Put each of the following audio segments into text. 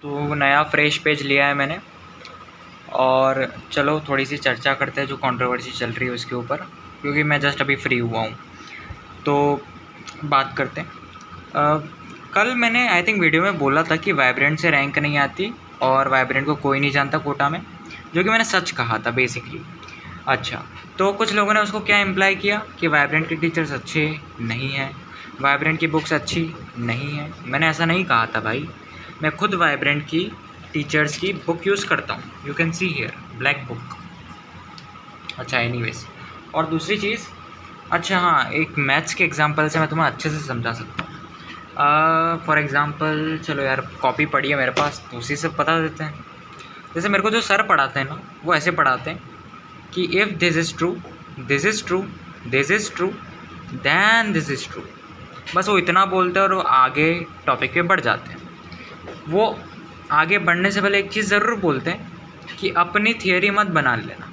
तो नया fresh page लिया है मैंने और चलो थोड़ी सी चर्चा करते हैं जो कंट्रोवर्सी चल रही है उसके ऊपर, क्योंकि मैं जस्ट अभी फ्री हुआ हूँ तो बात करते हैं। कल मैंने आई थिंक वीडियो में बोला था कि वाइब्रेंट से रैंक नहीं आती और वाइब्रेंट को कोई नहीं जानता कोटा में, जो कि मैंने सच कहा था बेसिकली। अच्छा, तो कुछ लोगों ने उसको क्या इम्प्लाई किया कि वाइब्रेंट के टीचर्स अच्छे नहीं हैं, वाइब्रेंट की बुक्स अच्छी नहीं है। मैंने ऐसा नहीं कहा था भाई, मैं खुद वाइब्रेंट की टीचर्स की बुक यूज़ करता हूँ। You can see here black book. अच्छा एनीवेज, और दूसरी चीज़, अच्छा हाँ, एक मैथ्स के एग्जांपल से मैं तुम्हें अच्छे से समझा सकता हूँ। फॉर एग्ज़ाम्पल चलो यार, कॉपी पड़ी है मेरे पास तो उसी से बता देते हैं। जैसे मेरे को जो सर पढ़ाते हैं ना, वो ऐसे पढ़ाते हैं कि if this is true, this is true, this is true, then this is true. बस वो इतना बोलते हैं और वो आगे टॉपिक पे बढ़ जाते हैं। वो आगे बढ़ने से पहले एक चीज़ ज़रूर बोलते हैं कि अपनी थियरी मत बना लेना।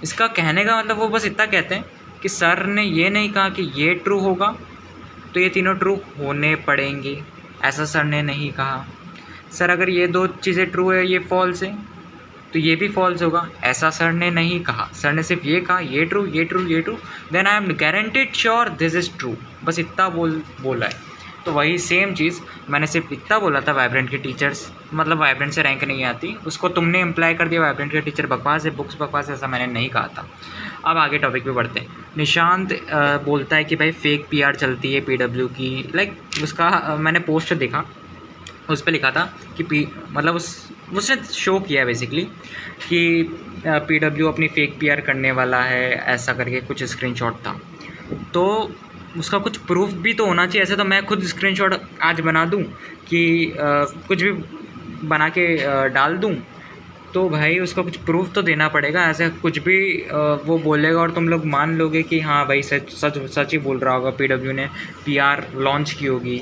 इसका कहने का मतलब वो बस इतना कहते हैं कि सर ने ये नहीं कहा कि ये ट्रू होगा तो ये तीनों ट्रू होने पड़ेंगे, ऐसा सर ने नहीं कहा। सर अगर ये दो चीज़ें ट्रू है, ये फॉल्स है, तो ये भी फॉल्स होगा, ऐसा सर ने नहीं कहा। सर ने सिर्फ ये कहा ये ट्रू, ये ट्रू, ये true, then I am guaranteed sure this is true. बस इतना बोला है। तो वही सेम चीज़ मैंने सिर्फ इतना बोला था वाइब्रेंट के टीचर्स, मतलब वाइब्रेंट से रैंक नहीं आती, उसको तुमने इम्प्लाई कर दिया वाइब्रेंट के टीचर बकवास है, बुक्स बकवास है, ऐसा मैंने नहीं कहा था। अब आगे टॉपिक पे बढ़ते हैं। निशांत बोलता है कि भाई फेक पीआर चलती है पीडब्ल्यू की। लाइक उसका मैंने पोस्ट देखा, उस पर लिखा था कि मतलब उसने शो किया बेसिकली कि पीडब्ल्यू अपनी फेक पीआर करने वाला है, ऐसा करके कुछ स्क्रीनशॉट था। तो उसका कुछ प्रूफ भी तो होना चाहिए। ऐसे तो मैं खुद स्क्रीनशॉट आज बना दूं कि कुछ भी बना के डाल दूं, तो भाई उसका कुछ प्रूफ तो देना पड़ेगा। ऐसे कुछ भी वो बोलेगा और तुम लोग मान लोगे कि हाँ भाई सच सच सच ही बोल रहा होगा, पीडब्ल्यू ने पीआर लॉन्च की होगी।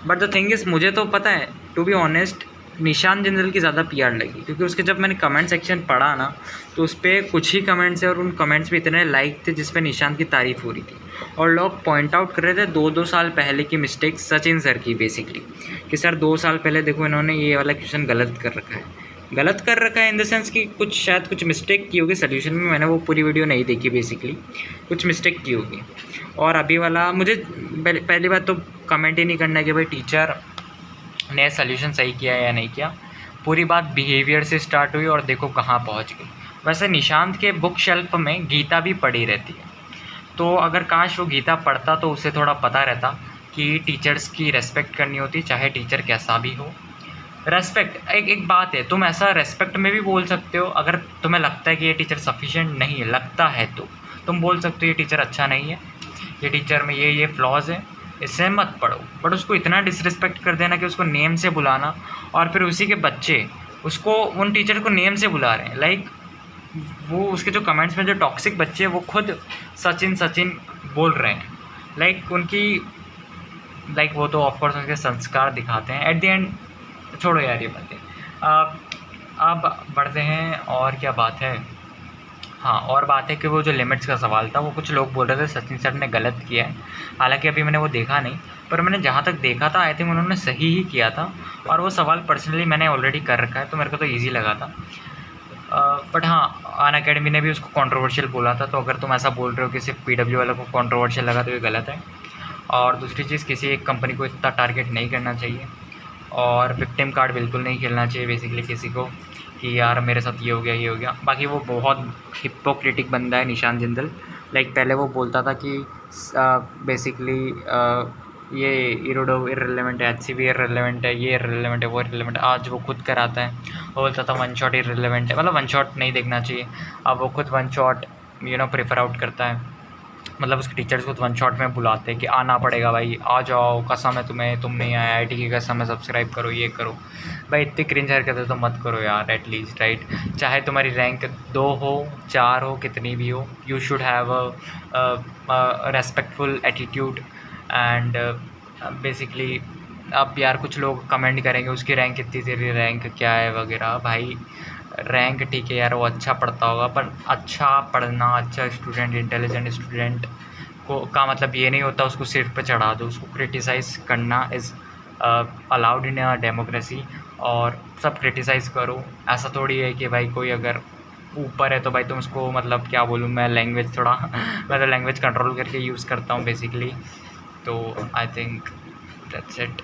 बट द थिंग इज़, मुझे तो पता है, टू बी ऑनेस्ट, निशान जिंदल की ज़्यादा पीआर लगी, क्योंकि उसके जब मैंने कमेंट सेक्शन पढ़ा ना, तो उस पर कुछ ही कमेंट्स है और उन कमेंट्स पे इतने लाइक थे जिस पे निशान की तारीफ़ हो रही थी और लोग पॉइंट आउट कर रहे थे 2-2 साल पहले की मिस्टेक सचिन सर की बेसिकली, कि सर 2 साल पहले देखो इन्होंने ये वाला क्वेश्चन गलत कर रखा है। गलत कर रखा है इन द सेंस कि कुछ शायद कुछ मिस्टेक की होगी सोल्यूशन में। मैंने वो पूरी वीडियो नहीं देखी, बेसिकली कुछ मिस्टेक की होगी। और अभी वाला मुझे पहली बात तो कमेंट ही नहीं करना है कि भाई टीचर ने सोल्यूशन सही किया या नहीं किया। पूरी बात बिहेवियर से स्टार्ट हुई और देखो कहाँ पहुँच गई। वैसे निशांत के बुक शेल्फ में गीता भी पड़ी रहती है, तो अगर काश वो गीता पढ़ता तो उसे थोड़ा पता रहता कि टीचर्स की रेस्पेक्ट करनी होती, चाहे टीचर कैसा भी हो। रेस्पेक्ट एक बात है, तुम ऐसा रेस्पेक्ट में भी बोल सकते हो। अगर तुम्हें लगता है कि ये टीचर सफिशिएंट नहीं है, लगता है, तो तुम बोल सकते हो ये टीचर अच्छा नहीं है, ये टीचर में ये फ्लॉज है, इससे मत पढ़ो। बट उसको इतना डिसरिस्पेक्ट कर देना कि उसको नेम से बुलाना, और फिर उसी के बच्चे उसको उन टीचर को नेम से बुला रहे हैं। लाइक वो उसके जो कमेंट्स में जो टॉक्सिक बच्चे हैं वो खुद सचिन सचिन बोल रहे हैं। लाइक उनकी वो तो ऑफकोर्स उनके संस्कार दिखाते हैं एट द एंड। छोड़ो यार ये बातें, अब बढ़ते हैं। और क्या बात है, हाँ और बात है कि वो जो लिमिट्स का सवाल था, वो कुछ लोग बोल रहे थे सचिन सर ने गलत किया है। हालांकि अभी मैंने वो देखा नहीं, पर मैंने जहाँ तक देखा था आई थिंक उन्होंने सही ही किया था। और वो सवाल पर्सनली मैंने ऑलरेडी कर रखा है, तो मेरे को तो ईजी लगा था। बट हाँ, अनअकैडमी ने भी उसको कंट्रोवर्शियल बोला था। तो अगर तुम ऐसा बोल रहे हो कि सिर्फ पीडब्ल्यू वालों को कंट्रोवर्शियल लगा तो ये गलत है। और दूसरी चीज़, किसी एक कंपनी को इतना टारगेट नहीं करना चाहिए और विक्टिम कार्ड बिल्कुल नहीं खेलना चाहिए बेसिकली किसी को कि यार मेरे साथ ये हो गया ये हो गया। बाकी वो बहुत हिपोक्रेटिक बंदा है निशान जिंदल। लाइक पहले वो बोलता था कि बेसिकली ये इरेलेवेंट है, HCV इरेलेवेंट है, ये इरेलेवेंट है, वो इरेलेवेंट है। आज वो खुद कराता है, वो बोलता था वन शॉट इरेलेवेंट है, मतलब वन शॉट नहीं देखना चाहिए। अब वो खुद वन शॉट प्रेफर आउट करता है। मतलब उसके टीचर्स को वन शॉट में बुलाते हैं कि आना पड़ेगा भाई, आ जाओ, कसम है तुम्हें, तुम नहीं आए, IIT की कसम है, सब्सक्राइब करो, ये करो। भाई इतनी क्रिंज हरकतें तो मत करो यार एटलीस्ट, राइट। चाहे तुम्हारी रैंक 2 हो, 4 हो, कितनी भी हो, you should have a respectful attitude. And basically अब यार कुछ लोग कमेंट करेंगे उसकी रैंक कितनी, तेरी रैंक क्या है वगैरह। भाई रैंक ठीक है यार, वो अच्छा पढ़ता होगा, पर अच्छा पढ़ना, अच्छा स्टूडेंट, इंटेलिजेंट स्टूडेंट को का मतलब ये नहीं होता उसको सिर पे चढ़ा दो। उसको क्रिटिसाइज़ करना इज़ अलाउड इन डेमोक्रेसी, और सब क्रिटिसाइज़ करो। ऐसा थोड़ी है कि भाई कोई अगर ऊपर है तो भाई तुम उसको, मतलब क्या बोलूँ मैं, लैंग्वेज थोड़ा मैं तो लैंग्वेज कंट्रोल करके यूज़ करता हूँ बेसिकली। तो आई थिंक दैट्स इट।